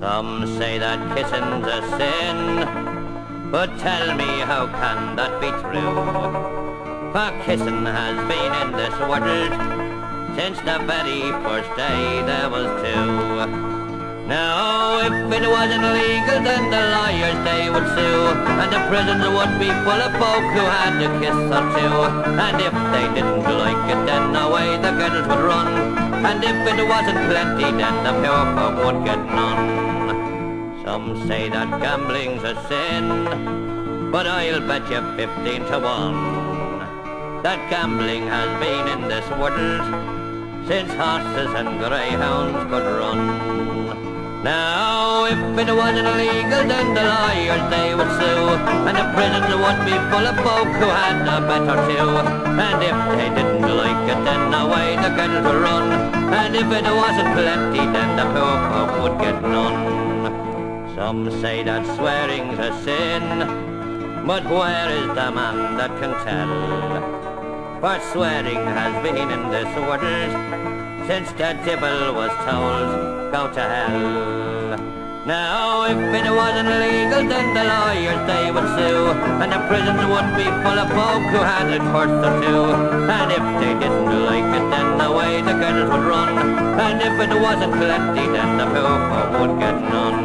Some say that kissing's a sin, but tell me how can that be true? For kissing has been in this world since the very first day there was two. Now, if it wasn't legal, then the lawyers they would sue, and the prisons would be full of folk who had a kiss or two. And if they didn't like it, then away the girls would run, and if it wasn't plenty, then the poor folk would get none. Some say that gambling's a sin, but I'll bet you 15 to 1 that gambling has been in this world since horses and greyhounds could run. Now, if it wasn't legal, then the lawyers they would sue, and the prisons would be full of folk who had a bet or two. And if they didn't like it, then away the girls would run, and if it wasn't plenty, then the poor folk would get none. Some say that swearing's a sin, but where is the man that can tell? For swearing has been in this world since the devil was told, go to hell. Now, if it wasn't legal, then the lawyers they would sue, and the prisons would be full of folk who had a curse or two. And if they didn't like it, then away the girls would run, and if it wasn't plenty, then the poor folk would get none.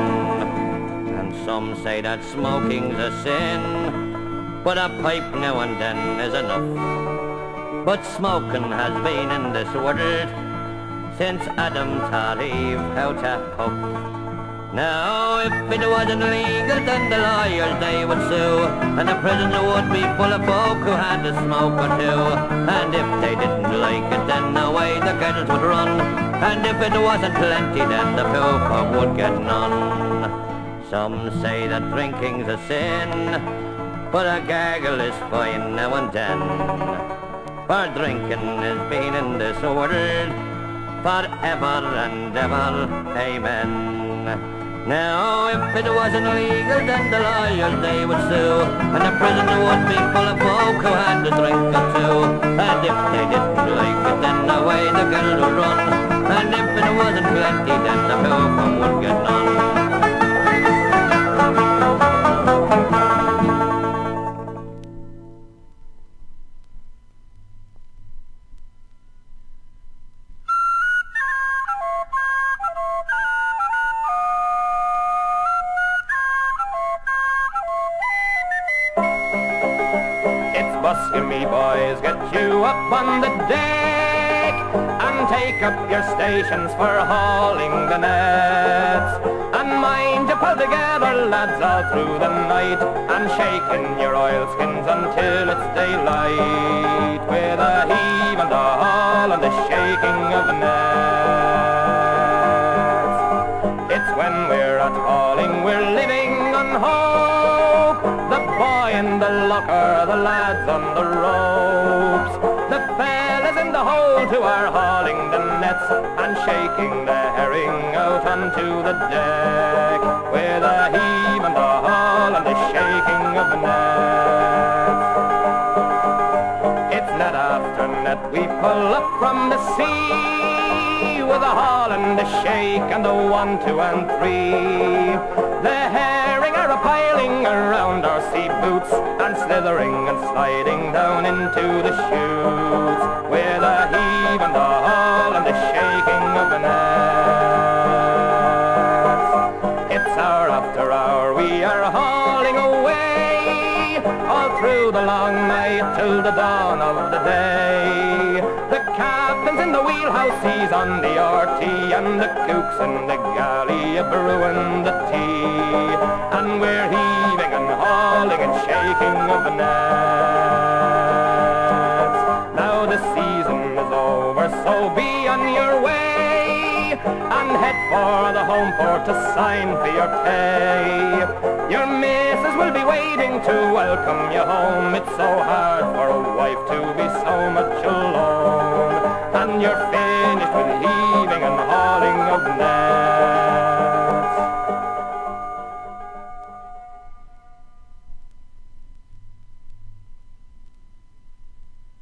And some say that smoking's a sin, but a pipe now and then is enough. But smoking has been in this world since Adam taught Eve how to puff. Now, if it wasn't legal, then the lawyers they would sue, and the prisons would be full of folk who had a smoke or two. And if they didn't like it, then away the girls would run, and if it wasn't plenty, then the poor folk would get none. Some say that drinking's a sin, but a gargle is fine now and then. For drinking has been in this world forever and ever, amen. Now, if it wasn't legal, then the lawyers they would sue, and the prison would be full of folk who had a drink or two. And if they didn't like it, then away the girls would run, and if it wasn't plenty, then the poor folk would get none. Buskin' me boys, get you up on the deck and take up your stations for hauling the nets. And mind you pull together, lads, all through the night, and shaking your oilskins until it's daylight, with a heave and a haul and the shaking of the nets. It's when we're at hauling, we're living on hope, the boy in the locker, the lads on the ropes, the fellas in the hold who are hauling the nets and shaking the herring out onto the deck, with a heave and a haul and the shaking of the nets. It's net after net we pull up from the sea, with a haul and a shake and a 1, 2 and 3. The herring are a-piling around our sea boots, and slithering and sliding down into the chutes, with a heave and a haul and the shaking of the nets. It's hour after hour we are hauling away, all through the long night till the dawn of the day. The captain's in the wheelhouse, he's on the RT, and the cook's in the galley a-brewing the tea, and we're heaving and hauling and shaking of the nets. Now the season is over, so be on your way, and head for the home port to sign for your pay. Your missus will be waiting to welcome you home. It's so hard for a wife to be so much alone, and you're finished with heaving and hauling of nets.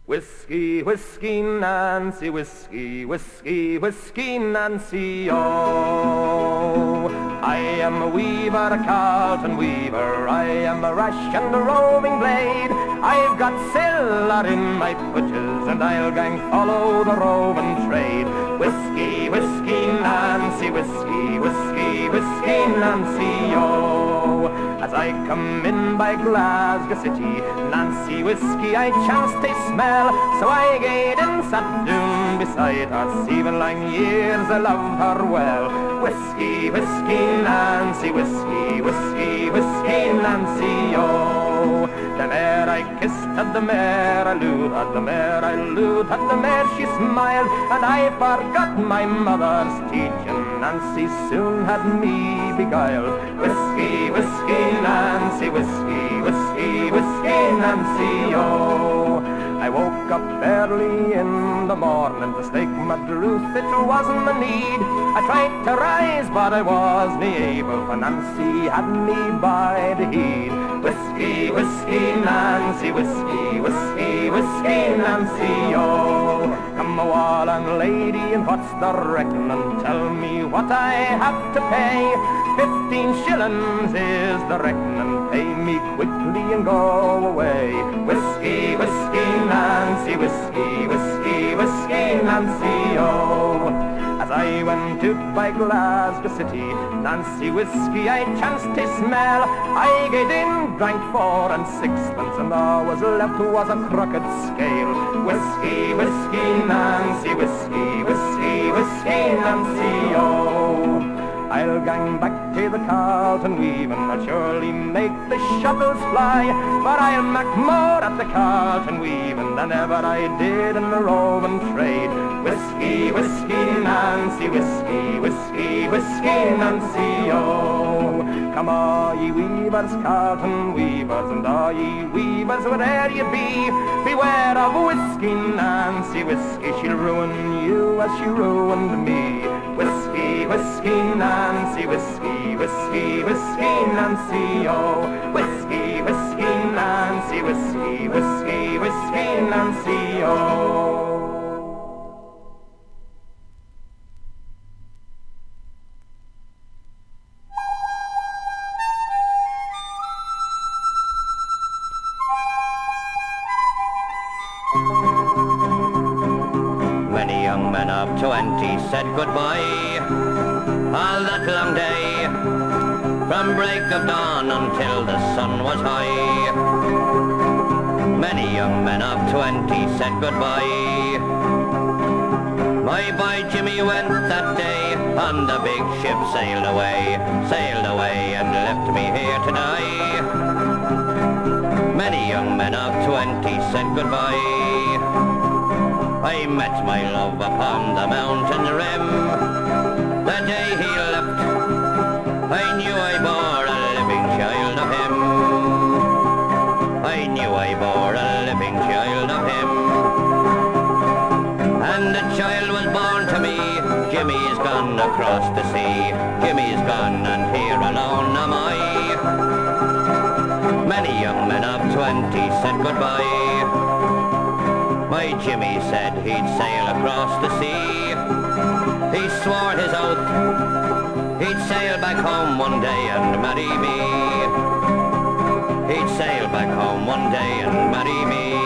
Whiskey, whiskey, Nancy, whiskey, whiskey, whiskey, Nancy, oh. I am a weaver, a Carlton weaver, I am a rash and a roving blade. I've got siller in my putches, and I'll gang follow the roving trade. Whiskey, whiskey, Nancy, whiskey, whiskey, whiskey, Nancy, oh. As I come in by Glasgow City, Nancy whiskey I chanced to smell, so I gaed and sat down beside her. 7 long years I love her well. Whiskey, whiskey, Nancy, whiskey, whiskey, whiskey, Nancy, oh. The mare I kissed had the mare I looed, had the mare I looed, had the mare she smiled, and I forgot my mother's teaching. Nancy soon had me beguiled. Whiskey, whiskey, Nancy, whiskey, whiskey, whiskey, Nancy, oh. I woke up early in the morning to stake my truth, it wasn't a need. I tried to rise, but I wasn't able, for Nancy had me by the head. Whiskey, whiskey, Nancy, whiskey, whiskey, whiskey, Nancy, oh. Come a wall and lady, and what's the reckoning? Tell me what I have to pay. 15 shillings is the reckoning, pay me quickly and go away. Whiskey, whiskey, Nancy, whiskey, whiskey, whiskey, Nancy, oh. As I went out by Glasgow City, Nancy whiskey I chanced to smell. I gaed in, drank 4 and 6pence, and all was left was a crooked scale. Whiskey, whiskey, Nancy, whiskey, whiskey, whiskey, Nancy, oh. I'll gang back to the Carlton weaving, I'll surely make the shuttles fly, but I'll make more at the Carlton weaving than ever I did in the roving trade. Whiskey, whiskey, Nancy, whiskey, whiskey, whiskey, Nancy, oh. Come all ye weavers, Carlton weavers, and all ye weavers, where'er ye be, beware of whiskey, Nancy, whiskey, she'll ruin you as she ruined me. Whiskey, whiskey, Nancy, whiskey, whiskey, whiskey, Nancy, oh. Whiskey, whiskey, Nancy, whiskey, whiskey, whiskey, Nancy, oh. Many young men of 20 said goodbye all that long day, from break of dawn until the sun was high. Many young men of 20 said goodbye. My boy Jimmy went that day on the big ship, sailed away and left me here to die. Many young men of 20 said goodbye. I met my love upon the mountain rim. The day he left, I knew I bore a living child of him. I knew I bore a living child of him. And the child was born to me. Jimmy's gone across the sea. Jimmy's gone and here alone am I. Many young men of 20 said goodbye. My Jimmy said he'd sail across the sea. He swore his oath he'd sail back home one day and marry me. He'd sail back home one day and marry me.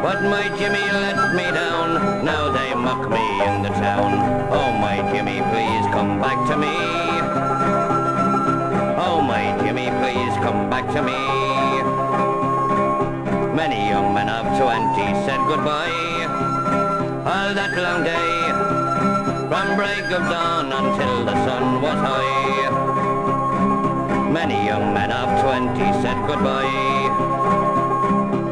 But my Jimmy let me down, now they mock me in the town. Oh my Jimmy, please come back to me. Oh my Jimmy, please come back to me. Many young men of 20 said goodbye all that long day, from break of dawn until the sun was high. Many young men of 20 said goodbye.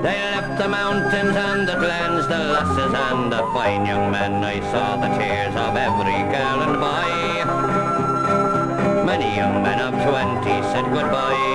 They left the mountains and the glens, the lasses and the fine young men. I saw the tears of every girl and boy. Many young men of 20 said goodbye.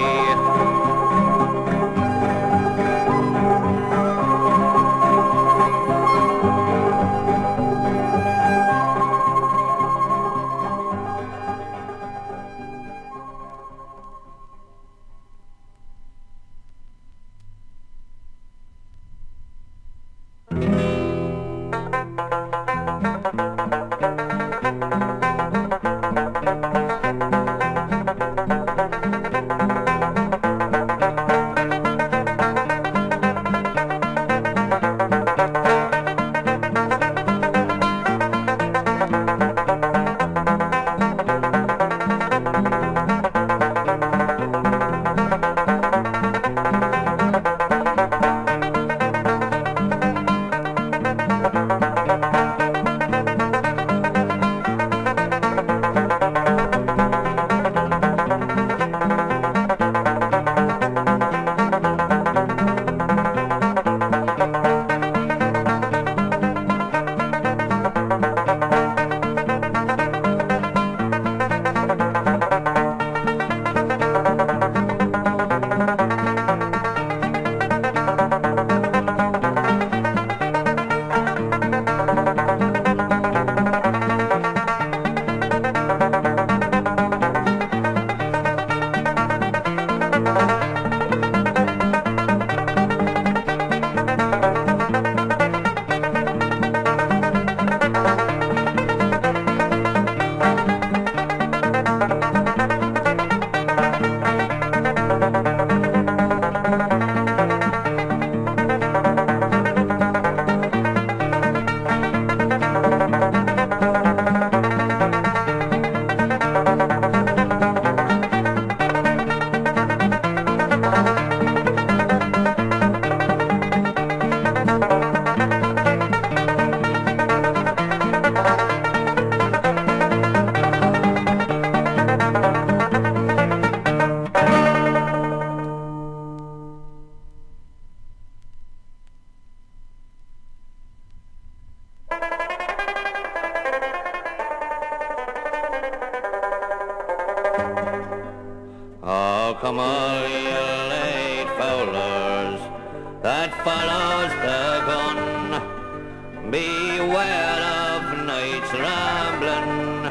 that follows the gun. Beware of nights rambling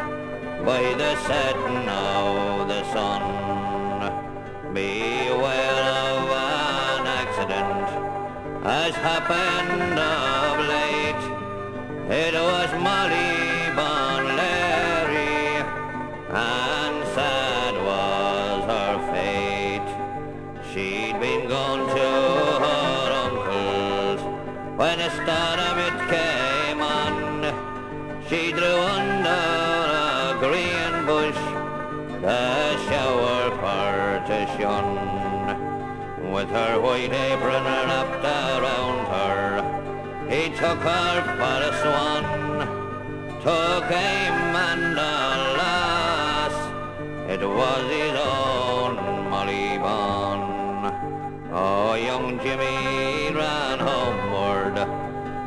by the setting of the sun. Beware of an accident has happened of late. It was Molly Bawn Larry, and sad was her fate. She'd been gone to her uncle's when a start of it came on. She drew under a green bush, the shower for to shun. With her white apron wrapped around her, he took her for a swan. Took aim and alas, it was his own Molly Bawn. Oh, young Jimmy ran homeward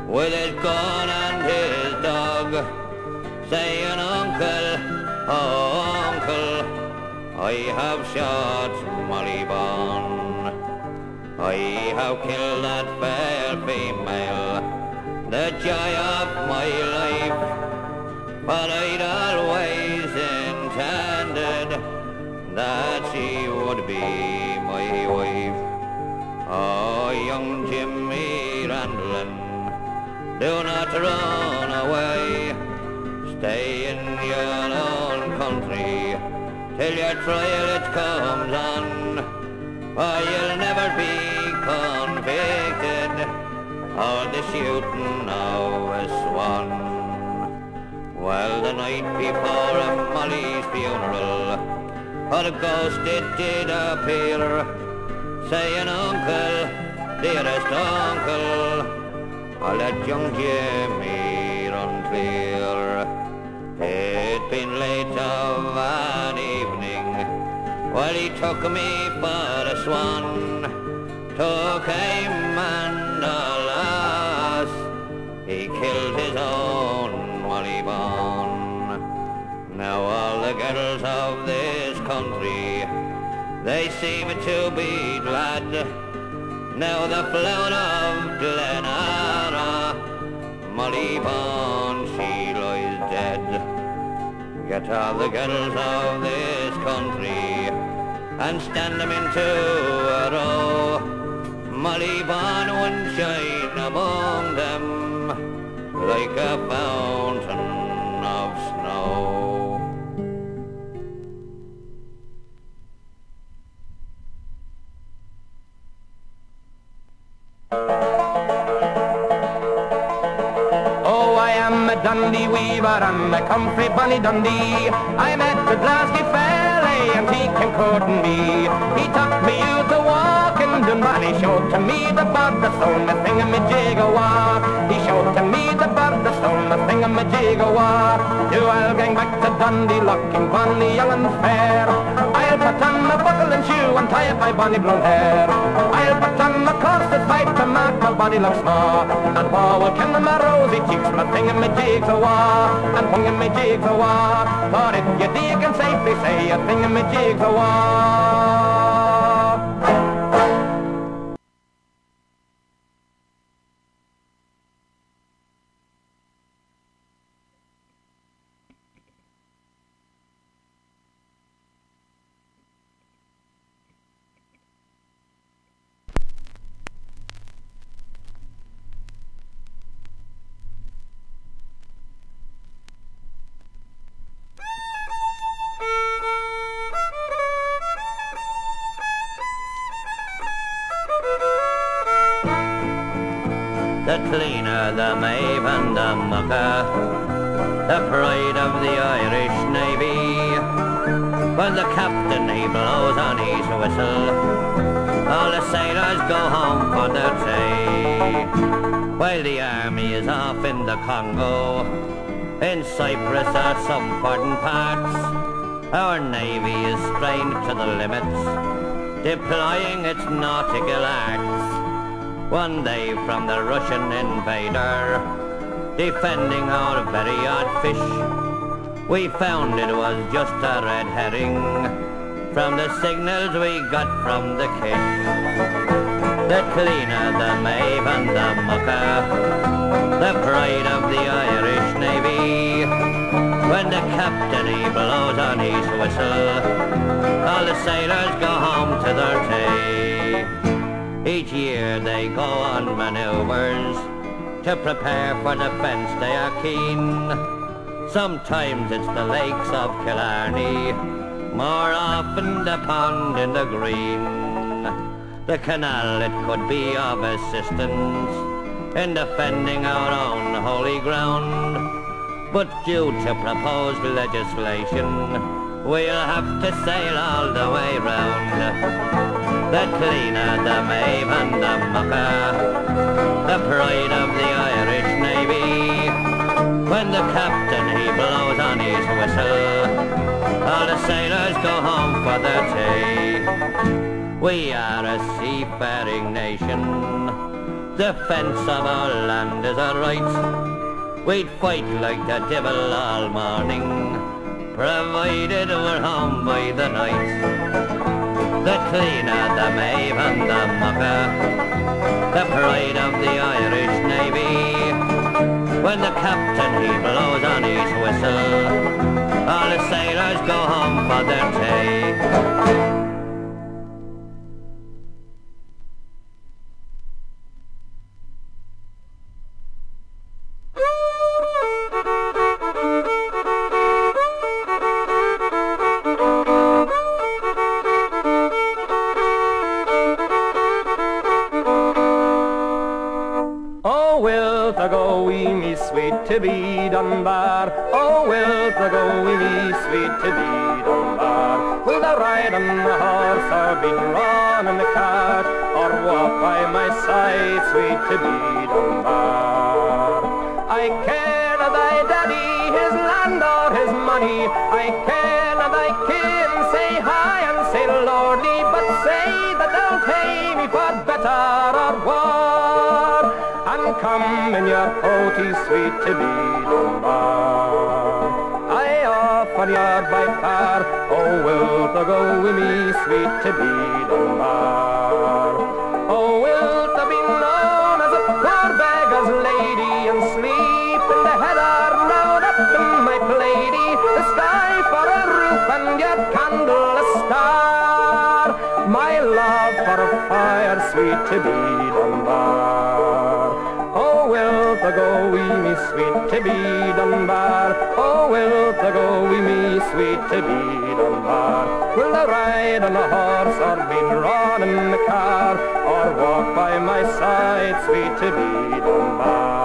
with his gun and his dog, saying, "Uncle, oh uncle, I have shot Molly Bawn. I have killed that fair female, the joy of my life, but I'd always intended that she would be my wife." Oh, young Jimmy Randlin, do not run away. Stay in your own country till your trial it comes on, for you'll never be convicted of the shooting of a swan. Well, the night before Molly's funeral, her ghost it did appear, saying, "Uncle, dearest uncle, I'll let young Jimmy run clear." It'd been late of an evening, well, he took me for a swan, took aim and alas, he killed his own Molly Bawn. Now all the girls of this country, they seem to be glad. Now the flower of Glenara, Molly Bawn, she lies dead. Get all the girls of this country and stand them into a row. Molly Bawn won't shine among them like a fountain of snow. Dundee Weaver and a comfrey bonny Dundee. I met the Glasgow fella and he came courting me. He took me out to walk in Dunbar and he showed to me the Bardastone, the thingamajig-a-wah. He showed to me the Bardastone, the thingamajig-a-wah. Do I'll gang back to Dundee looking bonny, young and fair. I'll put on my buckle and shoe and tie up my bonny blonde hair. I'll put on my corset pipe to make my body look small. And Paul will ken my rosy cheeks, my thingamajig-a-wah, and thingamajig-a-wah. For if you dig and safely say a thingamajig-a-wah. The cleaner, the Maeve and the mucker, the pride of the Irish Navy. When the captain he blows on his whistle, all the sailors go home for their tea. While the army is off in the Congo, in Cyprus or some foreign parts, our navy is strained to the limits, deploying its nautical arts. One day from the Russian invader, defending our very odd fish, we found it was just a red herring from the signals we got from the Kish. the cleaner, the Maeve and the mucker, the pride of the Irish Navy. When the captain he blows on his whistle, all the sailors go home to their tea. Each year they go on manoeuvres to prepare for defence they are keen. Sometimes it's the lakes of Killarney, more often the pond in the green. The canal, it could be of assistance in defending our own holy ground, but due to proposed legislation, we'll have to sail all the way round. The cleaner, the Maeve and the mucker, the pride of the Irish Navy. When the captain he blows on his whistle, all the sailors go home for their tea. We are a seafaring nation, defence of our land is our right. We'd fight like the devil all morning, provided we're home by the night. The cleaner, the Maeve and the mucker, the pride of the Irish Navy. When the captain he blows on his whistle, all the sailors go home for their tea. Tibby Dunbar, oh, wilt thou go with me, sweet Tibby Dunbar? Will thou ride on the horse, or be drawn in the cart, or walk by my side, sweet Tibby Dunbar? I care not thy daddy, his land or his money, I care not thy kin, say hi and say lordly, but say that they'll pay me for better or war. And come in your coatie, sweet Tibby Dunbar. I offer yard by far, oh, wilt thou go with me, sweet Tibby Dunbar? Oh, wilt thou be known as a poor beggar's lady, and sleep in the heather, now up in my plaidy, the sky for a roof and your candle a star, my love for a fire, sweet Tibby Dunbar. Oh, wilt thou go with me, sweet Tibby Dunbar? Oh, wilt thou go with me, sweet Tibby Dunbar? Will thou ride on a horse, or be drawn in the car, or walk by my side, sweet Tibby Dunbar?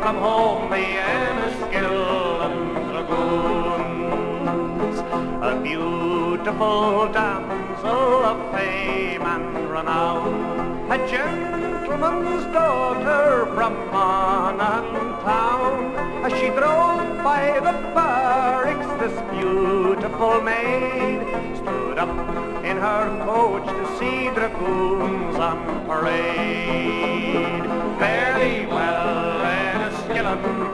Come home, the Inniskillen Dragoons. A beautiful damsel of fame and renown, a gentleman's daughter from Monaghan town. As she drove by the barracks, this beautiful maid stood up in her coach to see dragoons on parade. Fairly well,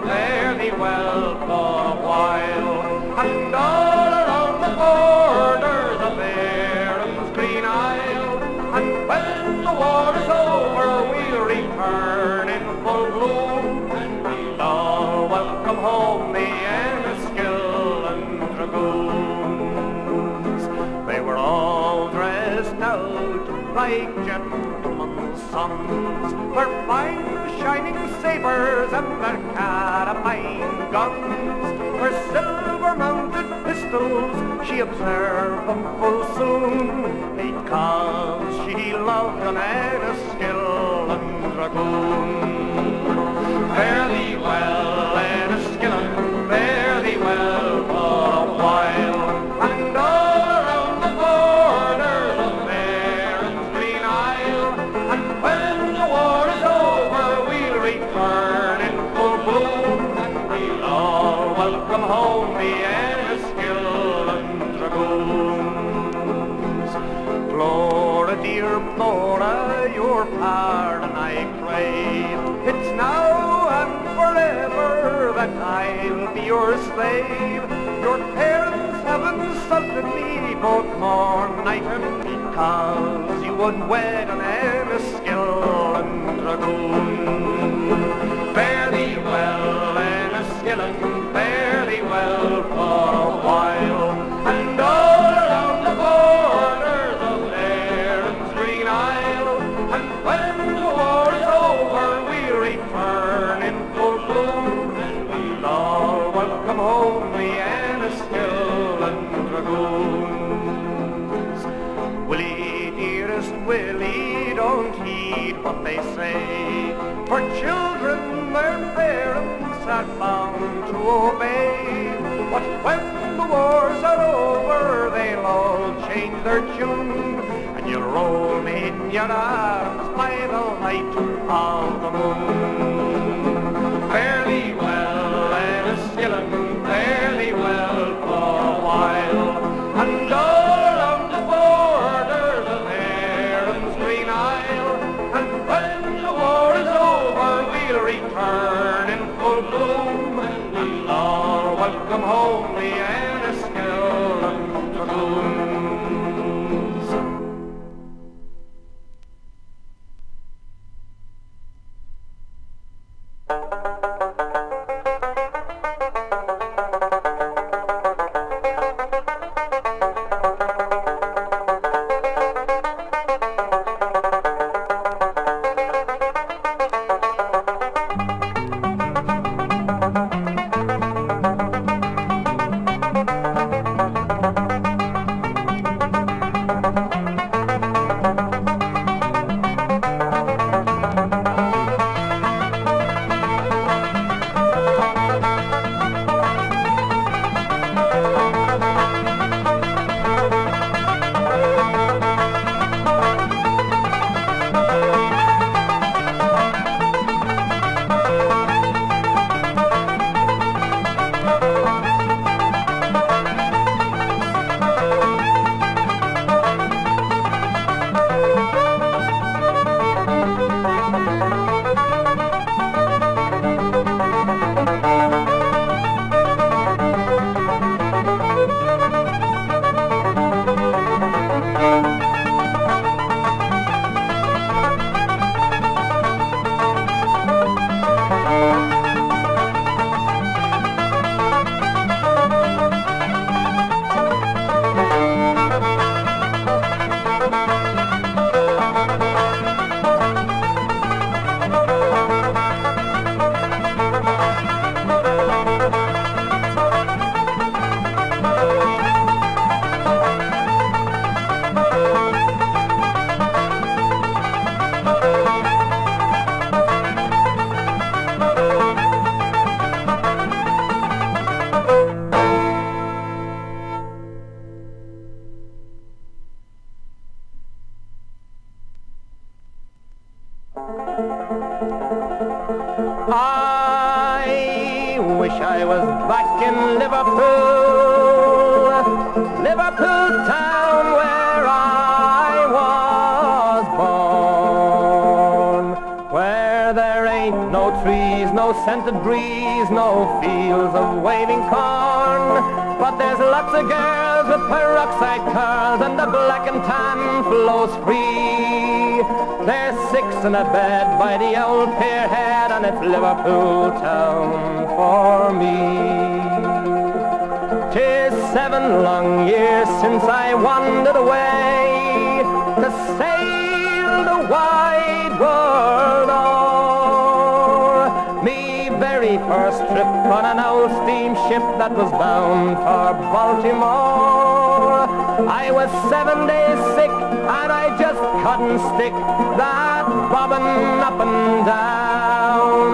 fare thee well for a while, and all around the borders of Erin's green isle, and when the war is over we'll return in full bloom, and all welcome home the Inniskillen Dragoons. They were all dressed out like gentlemen's sons, their fine shining sabres and their carabine guns, her silver-mounted pistols, she observed them full soon, because she loved an Inniskillen Dragoon. Fare thee well, Inniskillen, fare thee well for a while, and all around the borders of dear Flora, your pardon I crave. It's now and forever that I'll be your slave. Your parents have insulted me both morn, night and because you would wed an Inniskillen Dragoon. Fare thee well, Inniskillen, fare thee well for a while, and all around the borders of Erin's green isle. And when the war is over, we'll return in full bloom, and we'll all welcome home the Inniskillen Dragoons. Willie, dearest Willie, don't heed what they say, for children their parents are bound to obey. But when the wars are over, they'll all change their tune, and you'll roll me in your arms by the light of the moon. Fare thee well, Inniskillen, fare thee well for a while, and all around the borders of Erin's green isle. And when the war is over, we'll return in full bloom, and all welcome home the Inniskillen Dragoons. I wish I was back in Liverpool, Liverpool town where I was born, where there ain't no trees, no scented breeze, no fields of waving corn, but there's lots of girls with peroxide curls and the black and tan flows free. There's six in a bed by the old pier head, and it's Liverpool town for me. 'Tis 7 long years since I wandered away to sail the wide world o'er. Me very first trip on an old steamship that was bound for Baltimore. I was 7 days sick and I just couldn't stick that bobbing up and down.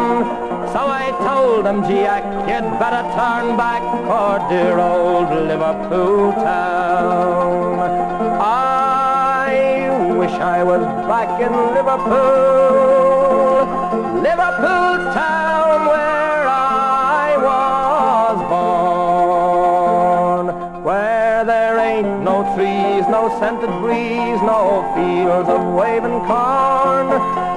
So I told him, Jack, you'd better turn back for dear old Liverpool town. I wish I was back in Liverpool, Liverpool town where I was born, where there ain't no trees, no scented breeze, no fields of waving corn.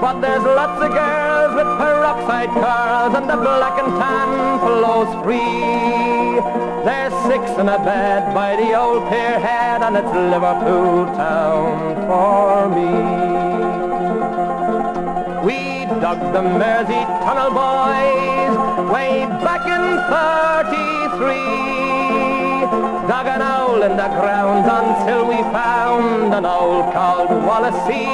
But there's lots of girls with peroxide curls, and the black and tan flows free. There's 6 in a bed by the old pier head, and it's Liverpool town for me. We dug the Mersey Tunnel, boys, way back in '33. Dug an hole in the ground until we found an hole called Wallasey.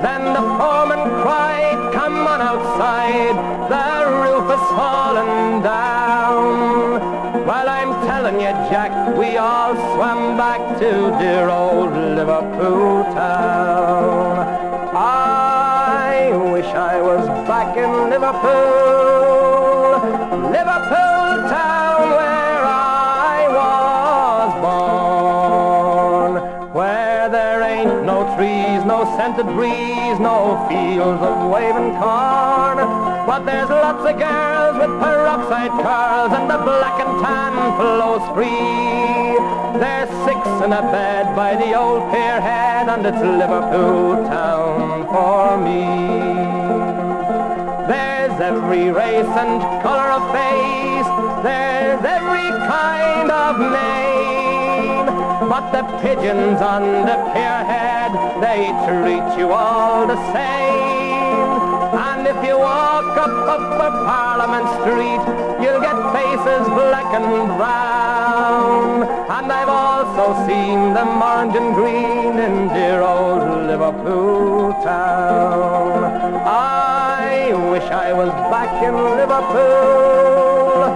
Then the foreman cried, come on outside, the roof is falling down. Well, I'm telling you, Jack, we all swam back to dear old Liverpool town. I wish I was back in Liverpool, Liverpool town where I was born, where there ain't no trees, no scented breeze, no fields of waving corn. But there's lots of girls with peroxide curls, and the black and tan flows free. There's 6 in a bed by the old pier head, and it's Liverpool town for me. There's every race and colour of face, there's every kind of name. But the pigeons on the pier head, they treat you all the same. And if you walk up Parliament Street, you'll get faces black and brown. And I've also seen them orange and green in dear old Liverpool town. I wish I was back in Liverpool,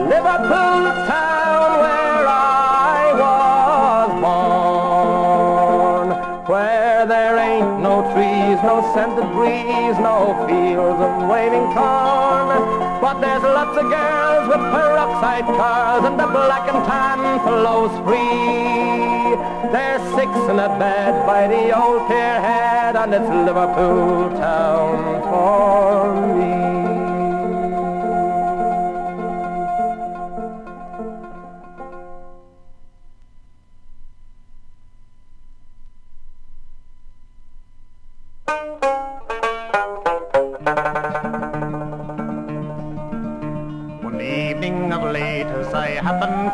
Liverpool town where I was born, where there ain't no trees, no scented breeze, no fields of waving corn. But there's lots of girls with peroxide curls, and the black and tan flows free. There's 6 in a bed by the old pier head, and it's Liverpool town for me.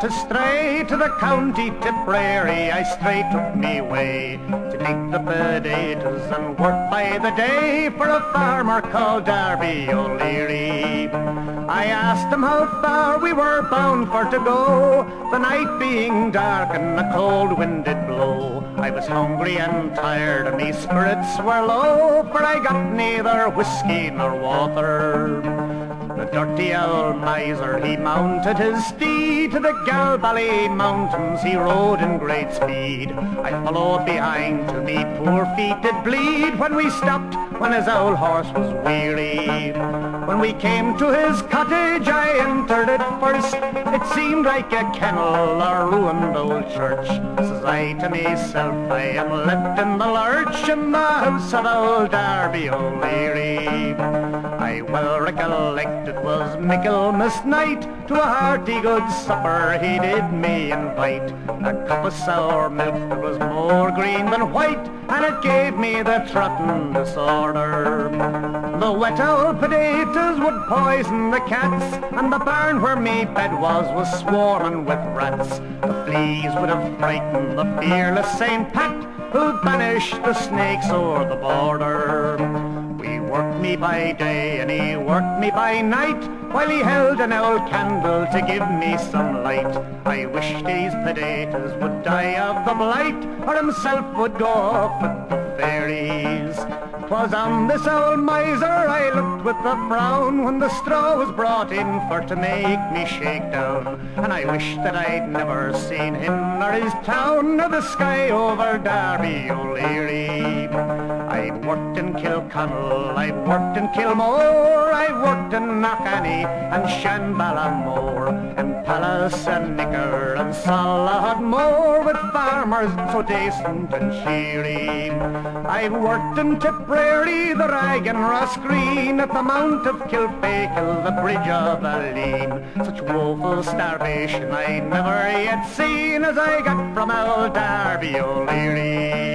To stray to the county Tipperary, I straight took me way to dig the potatoes and work by the day for a farmer called Darby O'Leary. I asked him how far we were bound for to go, the night being dark and the cold wind did blow. I was hungry and tired and my spirits were low, for I got neither whiskey nor water. The dirty old miser, he mounted his steed to the Galbally mountains, he rode in great speed. I followed behind till me poor feet did bleed, when we stopped, when his old horse was weary. When we came to his cottage, I entered it first. It seemed like a kennel or ruined old church. Says I to myself, I am left in the lurch in the house of old Darby O'Leary. I well recollect it was Michaelmas night, to a hearty good supper he did me invite. A cup of sour milk that was more green than white, and it gave me the trotting disorder. The wet old potatoes would poison the cats, and the barn where me bed was swarming with rats. The fleas would have frightened the fearless St. Pat, who'd banish the snakes o'er the border. He worked me by day and he worked me by night, while he held an old candle to give me some light. I wish these potatoes would die of the blight, or himself would go off with the fairies. 'Twas on this old miser I looked with a frown, when the straw was brought in for to make me shake down. And I wished that I'd never seen him nor his town, nor the sky over Darby O'Leary. I'd worked in Kilkenny O'Connell, I've worked in Kilmore, I've worked in Knockany and Shanballamore, and Palace and Nicker and Salahadmore, with farmers so decent and cheery. I've worked in Tipperary, the Rag and Ross Green, at the Mount of Kilfakel, the Bridge of Aleen. Such woeful starvation I never yet seen as I got from old Darby O'Leary.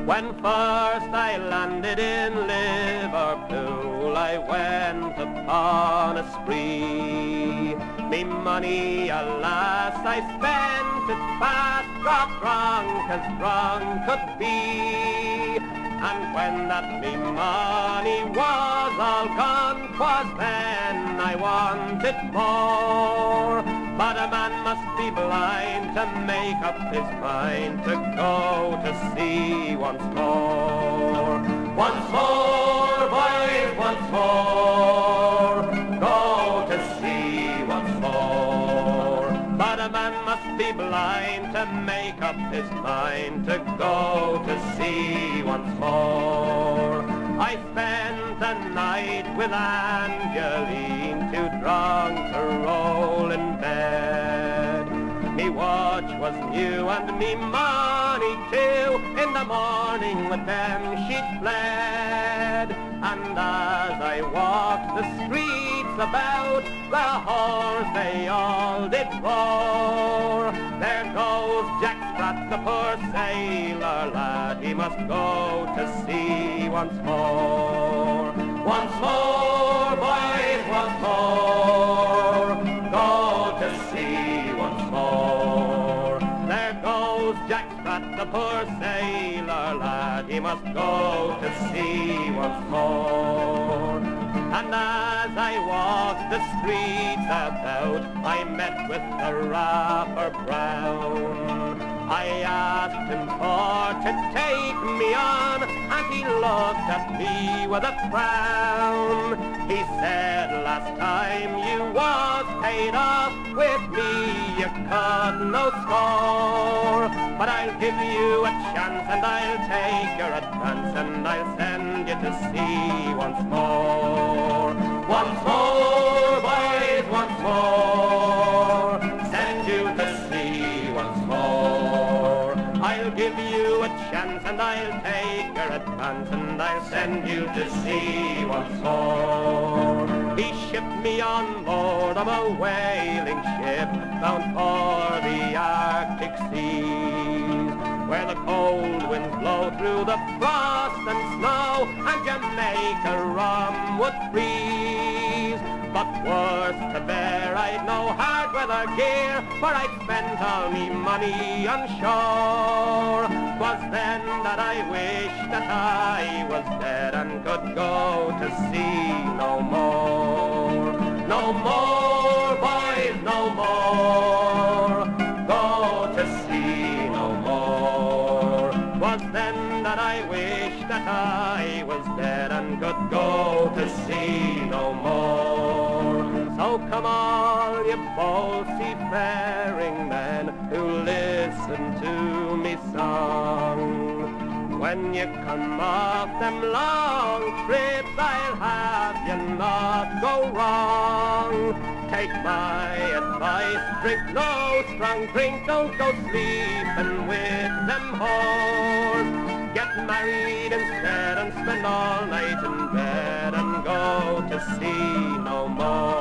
When first I landed in Liverpool, I went upon a spree. Me money, alas, I spent it fast, got drunk as drunk could be. And when that me money was all gone, 'twas then I wanted more. But a man must be blind to make up his mind to go to sea once more. Once more, boys, once more, go to sea once more. But a man must be blind to make up his mind to go to sea once more. I spent the night with Angeline, too drunk to roll in bed. Me watch was new and me money too. In the morning with them she'd fled. And as I walked the streets about, the whores they all did roar. There goes Jack Sprat, the poor sailor lad, he must go to sea once more. Once more, boys, once more, go to sea once more. There goes Jack Sprat, the poor sailor lad, he must go to sea once more. And as I walked the streets about, I met with the Rapper Brown. I asked him for to take me on, and he looked at me with a frown. He said, last time you was paid off, with me you could no score. But I'll give you a chance and I'll take your advance, and I'll send you to sea once more. Once more, boys, once more, send you to sea once more. I'll give you a chance and I'll take your advance, and I'll send you to sea once more. He shipped me on board of a whaling ship bound for the Arctic seas, where the cold winds blow through the frost and snow, and Jamaica rum would freeze. But worse to bear, I'd no hard weather gear, for I'd spent all me money on shore. 'Twas then that I wished that I was dead and could go to sea no more. No more, boys, no more, go to sea no more. 'Twas then that I wished that I was dead and could go to sea no more. So come all you bold seafaring men who listen to me song. When you come off them long trips, I'll have you not go wrong. Take my advice, drink no strong drink, don't go sleeping with them whores. Get married instead and spend all night in bed and go to sea no more.